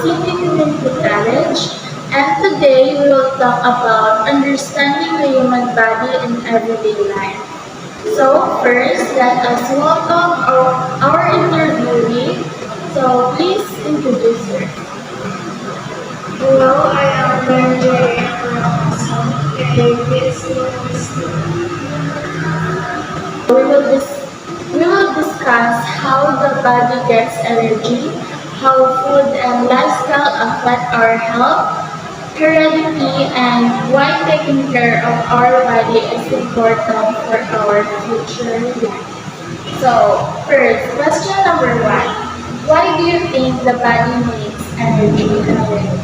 City Community College, and today we will talk about understanding the human body in everyday life. So first, let us welcome our interviewee. So please introduce her. Hello, I am Mary J. Abraham, a PhD student. We will, we will discuss how the body gets energy, how food and lifestyle affect our health, heredity, and why taking care of our body is important for our future life. So, first, question number one. Why do you think the body needs energy every day?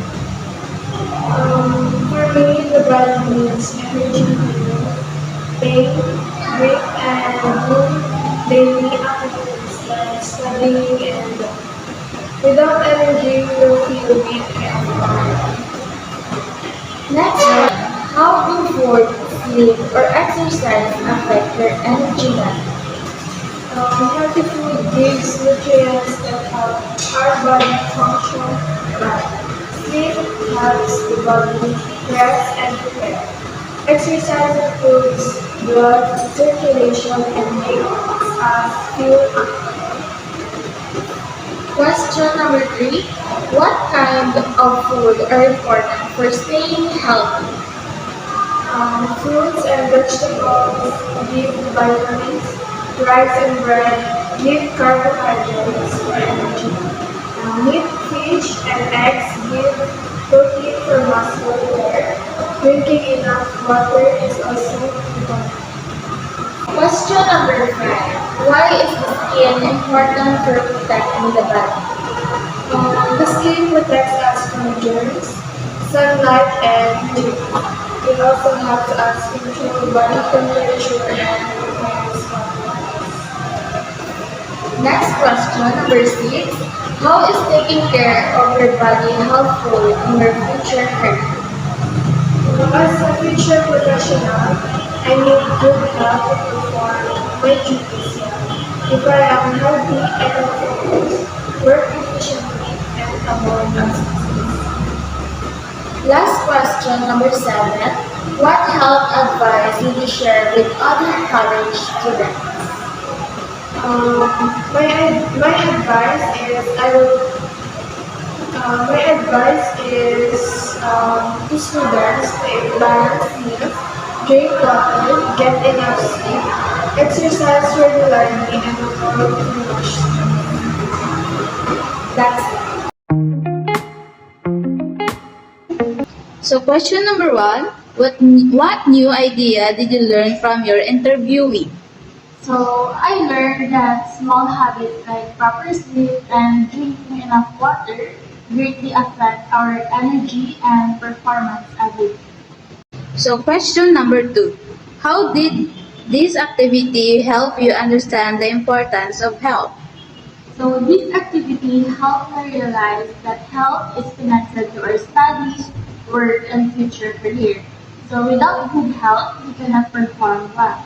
For me, the body needs energy to think, breathe, and do daily activities like studying and without energy, we will feel weak and tired. Next one. How do food, sleep, or exercise affect your energy level? Healthy food gives nutrients that help our body function right. Sleep helps the body rest and repair. Exercise improves blood circulation and makes us feel active. Question number three. What kind of food are important for staying healthy? Fruits and vegetables give vitamins. Rice and bread give carbohydrates for energy. Meat, fish, and eggs give protein for muscle repair. Drinking enough water is also important. Question number five. Why is the skin important for protecting the body? The skin protects us from germs, sunlight, and heat. It also helps us control body temperature and repairs hormones. Next question, number six. How is taking care of your body helpful in your future career? As a future professional, I need good health to perform my duties well. If I am healthy, I can focus, work efficiently, and avoid absences. Last question, number seven. What health advice would you share with other college students? My advice is to students to eat balanced meals, drink water, get enough sleep, exercise regularly, and avoid too much stress. That's So question number one, what new idea did you learn from your interviewee? So I learned that small habits like proper sleep and drinking enough water greatly affect our energy and performance every day. So question number two, how did this activity help you understand the importance of health? So this activity helped me realize that health is connected to our studies, work, and future career. So without good health, we cannot perform well.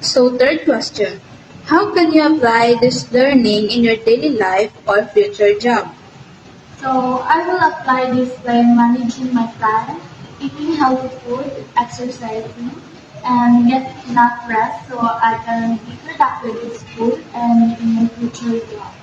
So third question, how can you apply this learning in your daily life or future job? So I will apply this by managing my time, eating healthy food, exercising, and get enough rest so I can be productive in school and in my future job.